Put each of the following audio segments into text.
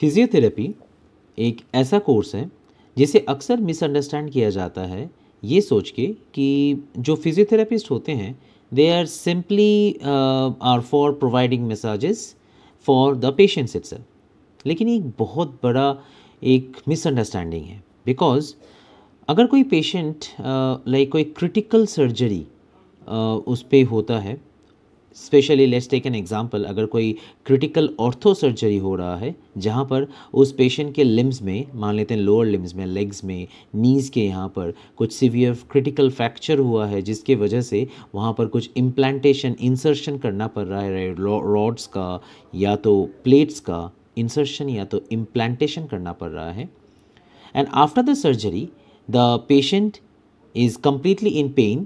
Physiotherapy एक ऐसा course है जिसे अक्सर मिसअंडरस्टैंड किया जाता है ये सोच के कि जो फिजियोथेरेपिस्ट होते हैं they are simply are for providing massages for the patients itself. लेकिन एक बहुत बड़ा एक मिसअंडरस्टैंडिंग है, बिकॉज अगर कोई पेशेंट लाइक कोई क्रिटिकल सर्जरी उस पे होता है, specially let's take an example, अगर कोई क्रिटिकल ऑर्थो सर्जरी हो रहा है जहाँ पर उस पेशेंट के लिम्स में, मान लेते हैं लोअर लिम्स में, लेग्स में, नीज़ के यहाँ पर कुछ सीवियर क्रिटिकल फ्रैक्चर हुआ है जिसके वजह से वहाँ पर कुछ इम्प्लांटेशन इंसर्शन करना पड़ रहा है, रॉड्स का या तो प्लेट्स का इंसर्शन या तो इम्प्लांटेशन करना पड़ रहा है। And after the surgery, the patient is completely in pain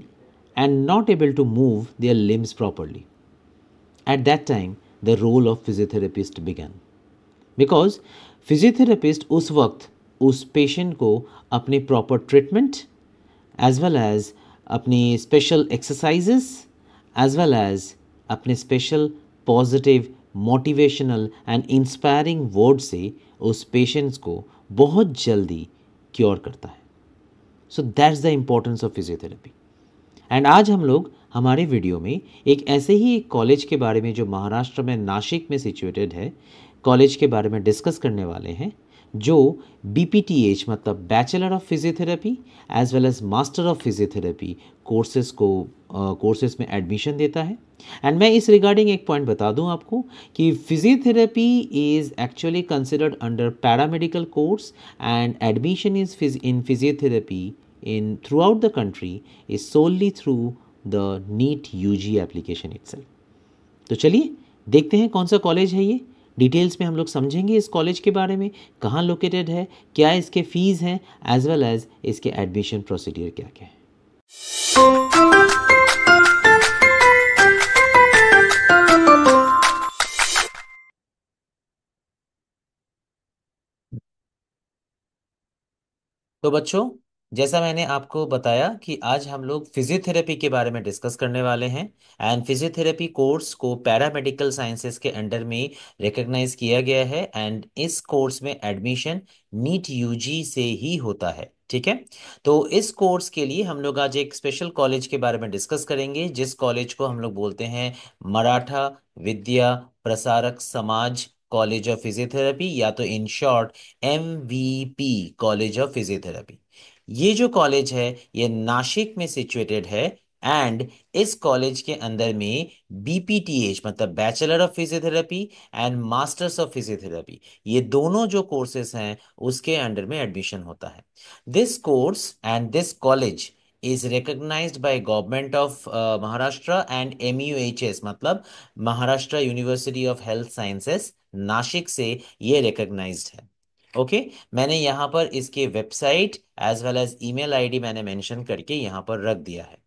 and not able to move their limbs properly. At that time, the role of physiotherapist began. Because physiotherapist उस वक्त उस पेशेंट को अपने proper treatment as well as अपनी special exercises as well as अपने special positive motivational and inspiring word से उस patients को बहुत जल्दी क्योर करता है। So that's the importance of physiotherapy. And आज हम लोग हमारे वीडियो में एक ऐसे ही एक कॉलेज के बारे में जो महाराष्ट्र में नासिक में सिचुएटेड है, कॉलेज के बारे में डिस्कस करने वाले हैं जो BPTH मतलब bachelor of physiotherapy as well as master of physiotherapy courses में एडमिशन देता है। एंड मैं इस रिगार्डिंग एक पॉइंट बता दूं आपको कि physiotherapy is actually considered under paramedical course and admission is in physiotherapy in throughout the country is solely through the NEET UG application itself। तो चलिए देखते हैं कौन सा कॉलेज है ये, डिटेल्स में हम लोग समझेंगे इस कॉलेज के बारे में, कहाँ लोकेटेड है, क्या इसके फीस हैं, एज वेल एज इसके एडमिशन प्रोसीडियर क्या क्या है। तो बच्चों, जैसा मैंने आपको बताया कि आज हम लोग फिजियोथेरेपी के बारे में डिस्कस करने वाले हैं। एंड फिजियोथेरेपी कोर्स को पैरामेडिकल साइंसेज के अंडर में रिकॉग्नाइज किया गया है एंड इस कोर्स में एडमिशन नीट यूजी से ही होता है। ठीक है, तो इस कोर्स के लिए हम लोग आज एक स्पेशल कॉलेज के बारे में डिस्कस करेंगे जिस कॉलेज को हम लोग बोलते हैं मराठा विद्या प्रसारक समाज कॉलेज ऑफ फिजियोथेरेपी, या तो in short MVP college of physiotherapy. ये जो कॉलेज है ये नासिक में सिचुएटेड है एंड इस कॉलेज के अंदर में BPTH मतलब bachelor of physiotherapy and masters of physiotherapy, ये दोनों जो कोर्सेज हैं उसके अंडर में एडमिशन होता है। This course and this college is recognized by government of Maharashtra and MUHS मतलब Maharashtra university of health sciences Nashik से ये रिकग्नाइज्ड है। ओके, मैंने यहाँ पर इसके website as well as email ID मैंने मेंशन करके यहाँ पर रख दिया है।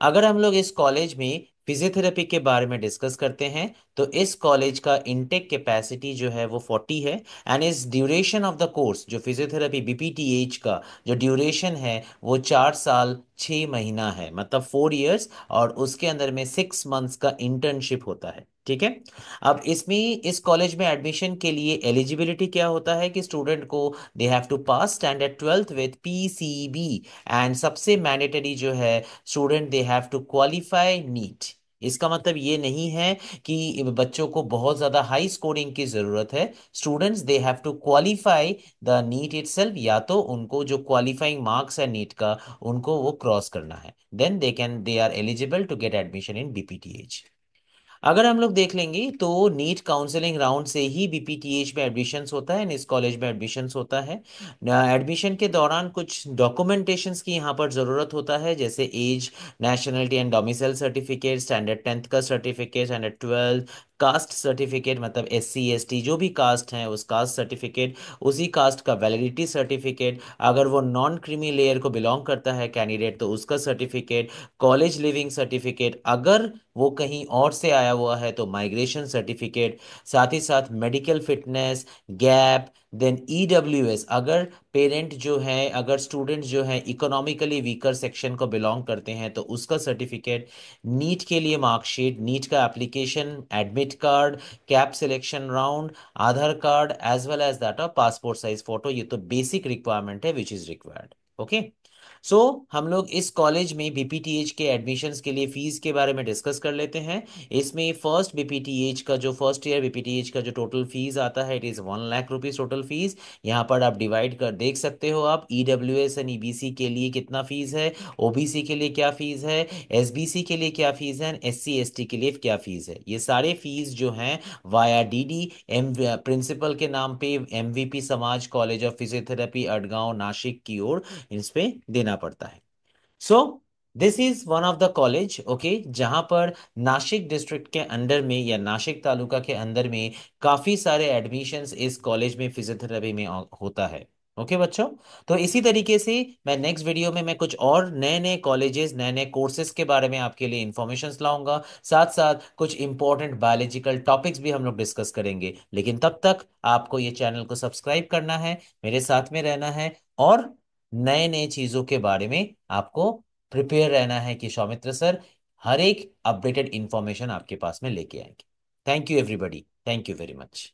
अगर हम लोग इस कॉलेज में फिजियोथेरेपी के बारे में डिस्कस करते हैं तो इस कॉलेज का इनटेक कैपेसिटी जो है वो 40 है एंड इस ड्यूरेशन ऑफ द कोर्स जो फिजियोथेरेपी BPTH का जो ड्यूरेशन है वो 4 साल 6 महीना है, मतलब 4 years, और उसके अंदर में 6 months का इंटर्नशिप होता है। ठीक है, अब इसमें इस कॉलेज में एडमिशन के लिए एलिजिबिलिटी क्या होता है कि स्टूडेंट को they have to pass standard 12th with PCB and सबसे मैंडेटरी जो है student they have to qualify NEET. इसका मतलब ये नहीं है कि बच्चों को बहुत ज्यादा हाई स्कोरिंग की जरूरत है, students they have to qualify the NEET itself, या तो उनको जो क्वालिफाइंग मार्क्स है नीट का उनको वो क्रॉस करना है, then they are eligible to get admission in BPTH। अगर हम लोग देख लेंगे तो नीट काउंसलिंग राउंड से ही BPTH में एडमिशन्स होता है, इस कॉलेज में एडमिशन्स होता है। एडमिशन के दौरान कुछ डॉक्यूमेंटेशंस की यहाँ पर ज़रूरत होता है, जैसे age, nationality and domicile certificate, standard 10th का certificate, standard 12th, caste certificate मतलब SC ST जो भी कास्ट है उस कास्ट सर्टिफिकेट, उसी कास्ट का वैलिडिटी सर्टिफिकेट, अगर वो नॉन क्रीमी लेयर को बिलोंग करता है कैंडिडेट तो उसका सर्टिफिकेट, कॉलेज लिविंग सर्टिफिकेट, अगर वो कहीं और से आया हुआ है तो माइग्रेशन सर्टिफिकेट, साथ ही साथ medical fitness, gap, then EWS, अगर पेरेंट जो है, अगर स्टूडेंट जो है इकोनॉमिकली वीकर सेक्शन को बिलोंग करते हैं तो उसका सर्टिफिकेट, नीट के लिए मार्कशीट, नीट का application, admit card, cap selection round, Aadhaar card as well as that of passport size photo. ये तो बेसिक रिक्वायरमेंट है which is required. Okay. So हम लोग इस कॉलेज में बीपीटीएच के एडमिशन्स के लिए फीस के बारे में डिस्कस कर लेते हैं। इसमें फर्स्ट बीपीटीएच का जो फर्स्ट ईयर बीपीटीएच का जो टोटल फीस आता है, it is 1 lakh rupees total fees. यहाँ पर आप डिवाइड कर देख सकते हो आप, ईडब्ल्यूएस एंड ईबीसी के लिए कितना फीस है, ओबीसी के लिए क्या फीस है, एसबीसी के लिए क्या फीस है, एससी एसटी के लिए क्या फीस है। ये सारे फीस जो हैं वाया डीडी एम प्रिंसिपल के नाम पे एमवीपी समाज college of physiotherapy Adgaon Nashik की ओर इस पे देना पड़ता है। So this is one of the college, okay, जहां पर नासिक डिस्ट्रिक्ट के अंडर में या नासिक तालुका के अंदर में काफी सारे एडमिशन्स इस कॉलेज में फिजियोथेरेपी में होता है। ओके बच्चों, तो इसी तरीके से मैं नेक्स्ट वीडियो में मैं कुछ और नए नए कॉलेजेस, नए नए कोर्सेज के बारे में आपके लिए इंफॉर्मेशन लाऊंगा। साथ साथ कुछ इंपॉर्टेंट बायोलॉजिकल टॉपिक्स भी हम लोग डिस्कस करेंगे। लेकिन तब तक आपको ये चैनल को सब्सक्राइब करना है, मेरे साथ में रहना है, और नए नए चीजों के बारे में आपको प्रिपेयर रहना है कि सौमित्र सर हर एक अपडेटेड इंफॉर्मेशन आपके पास में लेके आएंगे। Thank you everybody, thank you very much.